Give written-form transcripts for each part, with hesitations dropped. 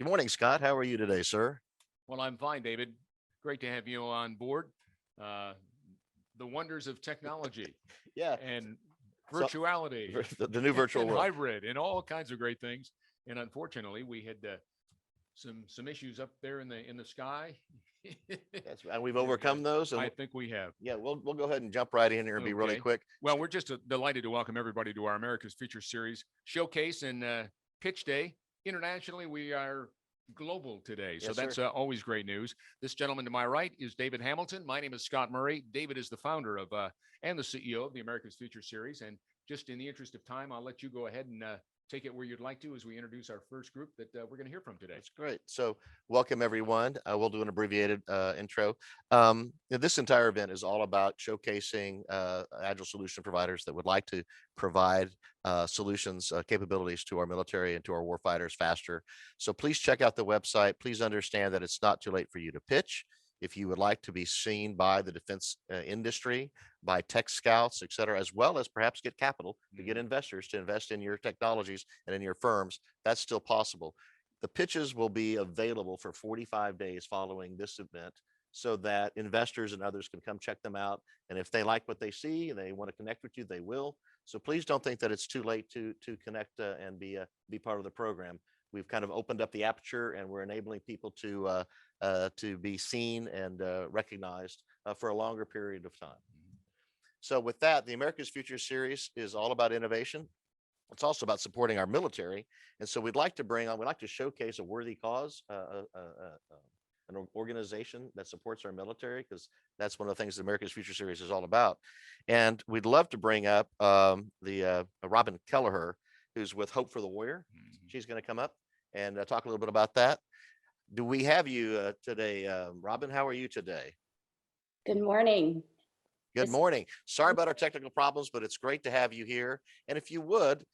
Good morning, Scott. How are you today, sir? Well, I'm fine, David. Great to have you on board. Uh, the wonders of technology Yeah. and So virtuality the new virtual and world. hybrid and all kinds of great things. And unfortunately, we had some issues up there in the sky. And we've And overcome those. I And think we have. yeah, we'll go ahead and jump right in here and be really Okay. quick. Well, we're just delighted to welcome everybody to our America's Future Series showcase and pitch day. Internationally, we are global today. So Yes, that's sir. always great news. This gentleman to my right is David Hamilton. My name is Scott Murray. David is the founder of and the CEO of the America's Future Series. And just in the interest of time, I'll let you go ahead and take it where you'd like to as we introduce our first group that we're going to hear from today. That's great. So welcome, everyone. We'll do an abbreviated intro. This entire event is all about showcasing agile solution providers that would like to provide solutions, capabilities to our military and to our warfighters faster. So please check out the website. Please understand that it's not too late for you to pitch. If you would like to be seen by the defense industry, by tech scouts, et cetera, as well as perhaps get capital to get investors to invest in your technologies and in your firms, that's still possible. The pitches will be available for 45 days following this event so that investors and others can come check them out. And if they like what they see and they want to connect with you, they will. So please don't think that it's too late to connect and be part of the program. We've kind of opened up the aperture and we're enabling people to be seen and recognized for a longer period of time. So with that, the America's Future Series is all about innovation. It's also about supporting our military. And so we'd like to showcase a worthy cause, an organization that supports our military, because that's one of the things the America's Future Series is all about. And we'd love to bring up the Robin Kelleher, who's with Hope for the Warrior. She's going to come up and talk a little bit about that. Do we have you today, Robin? How are you today? Good morning. Good morning. Sorry about our technical problems, but it's great to have you here. And if you would,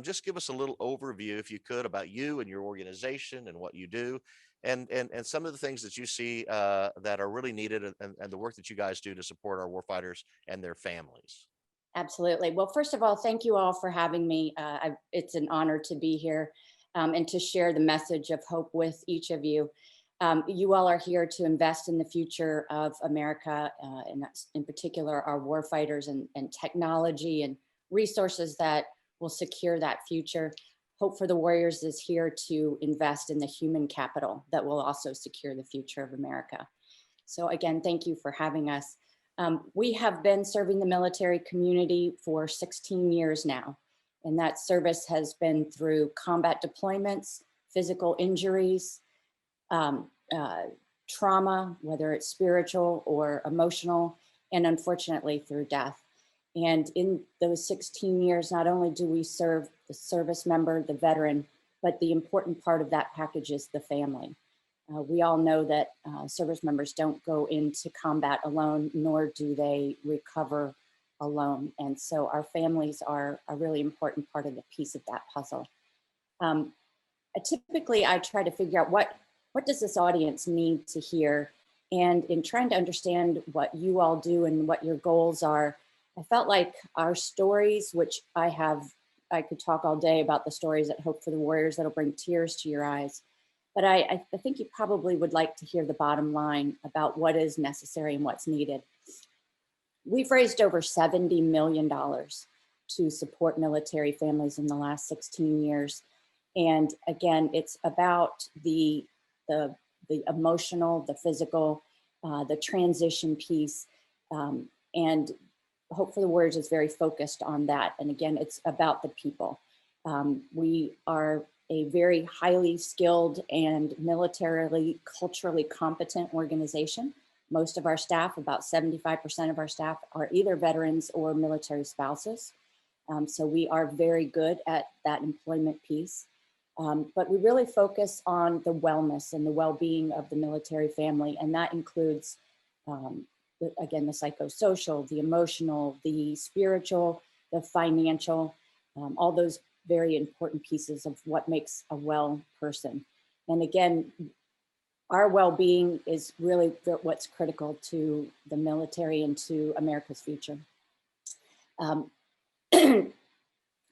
just give us a little overview, if you could, about you and your organization and what you do, and some of the things that you see that are really needed, and the work that you guys do to support our warfighters and their families. Absolutely. Well, first of all, thank you all for having me. It's an honor to be here and to share the message of hope with each of you. You all are here to invest in the future of America, and that's in particular our warfighters and technology and resources that will secure that future. Hope for the Warriors is here to invest in the human capital that will also secure the future of America. So again, thank you for having us. We have been serving the military community for 16 years now, and that service has been through combat deployments, physical injuries, trauma, whether it's spiritual or emotional, and unfortunately through death. And in those 16 years, not only do we serve the service member, the veteran, but the important part of that package is the family. We all know that service members don't go into combat alone, nor do they recover alone. And so our families are a really important part of the piece of that puzzle. Typically, I try to figure out what does this audience need to hear? And in trying to understand what you all do and what your goals are, I felt like our stories, which I could talk all day about the stories at Hope for the Warriors that'll bring tears to your eyes. But I think you probably would like to hear the bottom line about what is necessary and what's needed. We've raised over $70 million to support military families in the last 16 years. And again, it's about the emotional, the physical, the transition piece, and Hope for the Warriors is very focused on that. And again, it's about the people. We are a very highly skilled and militarily, culturally competent organization. Most of our staff, about 75% of our staff, are either veterans or military spouses. So we are very good at that employment piece. But we really focus on the wellness and the well-being of the military family. And that includes, again, the psychosocial, the emotional, the spiritual, the financial, all those very important pieces of what makes a well person. And again, our well-being is really what's critical to the military and to America's future.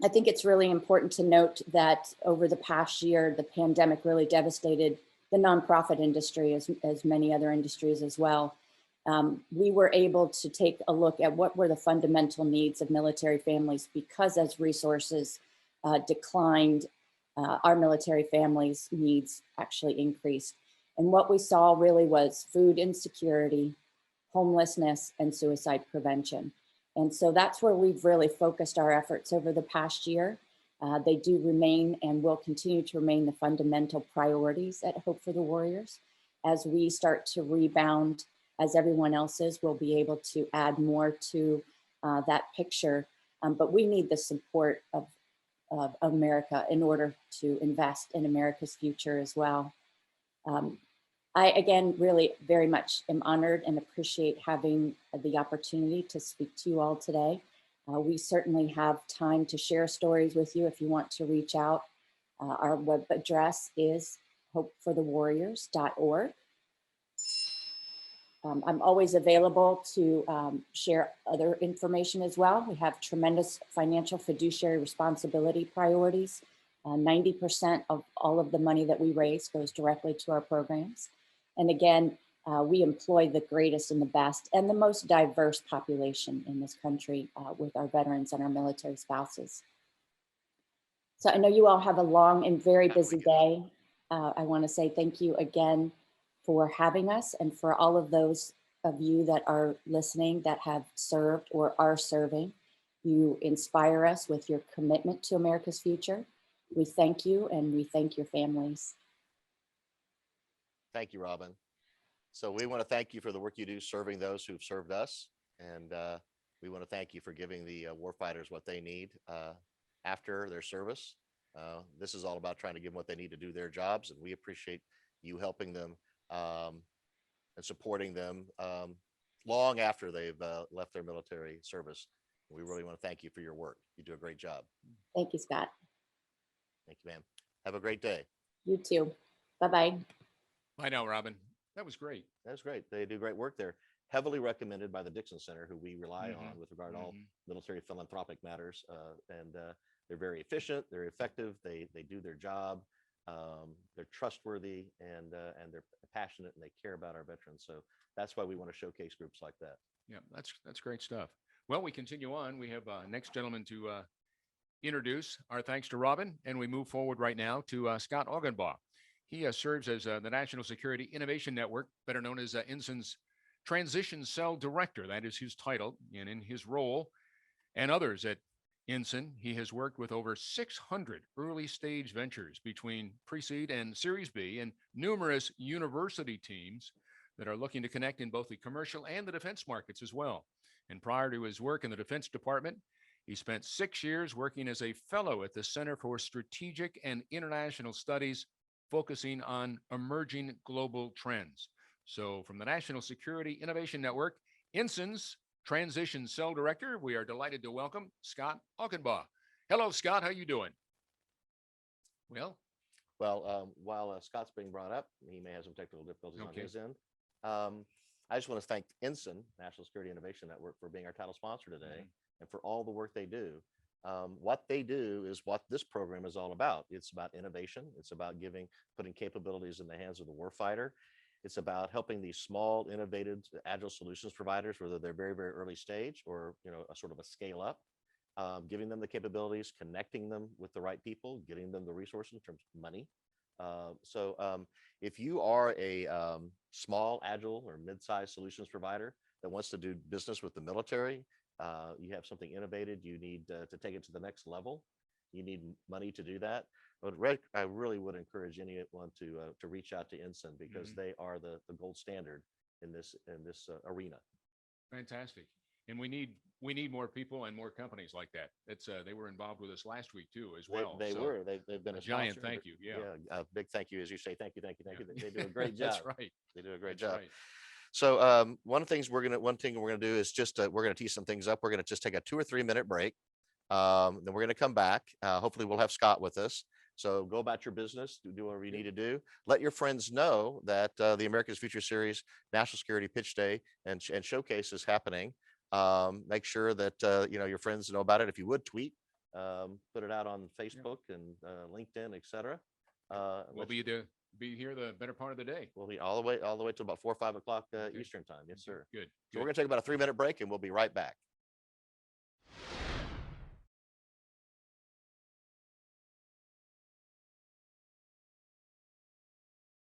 I think it's really important to note that over the past year, the pandemic really devastated the nonprofit industry as many other industries as well. We were able to take a look at what were the fundamental needs of military families, because as resources declined, our military families' needs actually increased. And what we saw really was food insecurity, homelessness, and suicide prevention. And so that's where we've really focused our efforts over the past year. They do remain and will continue to remain the fundamental priorities at Hope for the Warriors. As we start to rebound, as everyone else is, we'll be able to add more to that picture. But we need the support of America in order to invest in America's future as well. I, again, really very much am honored and appreciate having the opportunity to speak to you all today. We certainly have time to share stories with you if you want to reach out. Our web address is hopeforthewarriors.org. I'm always available to share other information as well. We have tremendous financial fiduciary responsibility priorities. 90% of all of the money that we raise goes directly to our programs. And again, we employ the greatest and the best and the most diverse population in this country with our veterans and our military spouses. So I know you all have a long and very busy day. I want to say thank you again for having us, and for all of those of you that are listening that have served or are serving. You inspire us with your commitment to America's future. We thank you, and we thank your families. Thank you, Robin. So we want to thank you for the work you do serving those who've served us. And we want to thank you for giving the warfighters what they need after their service. This is all about trying to give them what they need to do their jobs. And we appreciate you helping them and supporting them long after they've left their military service. We really want to thank you for your work. You do a great job. Thank you, Scott. Thank you, ma'am. Have a great day. You too. Bye-bye. Bye now, Robin. That was great. That's great. They do great work there. Heavily recommended by the Dixon Center, who we rely on with regard to all military philanthropic matters. And they're very efficient. They're effective. They do their job. They're trustworthy, and they're passionate, and they care about our veterans. So that's why we want to showcase groups like that. Yeah, that's great stuff. Well, we continue on. We have next gentleman to introduce. Our thanks to Robin, and we move forward right now to Scott Auchenbaugh. He serves as the National Security Innovation Network, better known as INSAN's Transition Cell Director. That is his title, and in his role and others at INSAN, he has worked with over 600 early stage ventures between pre-seed and Series B, and numerous university teams that are looking to connect in both the commercial and the defense markets as well. And prior to his work in the Defense Department, he spent 6 years working as a fellow at the Center for Strategic and International Studies, focusing on emerging global trends. So from the National Security Innovation Network, INSAN's Transition Cell Director, we are delighted to welcome Scott Auchenbaugh. Hello, Scott. How you doing? Well, while Scott's being brought up, he may have some technical difficulties on his end. I just want to thank INSAN, National Security Innovation Network, for being our title sponsor today and for all the work they do. What they do is what this program is all about. It's about innovation. It's about putting capabilities in the hands of the warfighter. It's about helping these small, innovative, agile solutions providers, whether they're very, very early stage or a sort of a scale up, giving them the capabilities, connecting them with the right people, getting them the resources in terms of money. If you are a small, agile, or mid-sized solutions provider that wants to do business with the military, you have something innovative, you need to take it to the next level, you need money to do that. But I really would encourage anyone to reach out to INSAN, because they are the gold standard in this arena. Fantastic. And we need more people and more companies like that. They were involved with us last week too, as well. They've been a giant sponsor. thank you. Yeah. A big thank you, as you say. Thank you. They do a great job. That's right. They do a great That's job. right. So one thing we're gonna do is just we're gonna tee some things up. We're gonna just take a 2 or 3 minute break. Then we're gonna come back. Hopefully we'll have Scott with us. So go about your business, do whatever you need to do. Let your friends know that the America's Future Series National Security Pitch Day and Showcase is happening. Make sure that your friends know about it. If you would tweet put it out on Facebook and LinkedIn, etc. We'll be here the better part of the day. We'll be all the way till about 4 or 5 o'clock Eastern time. Yes, sir. Good. So we're going to take about a 3-minute break, and we'll be right back.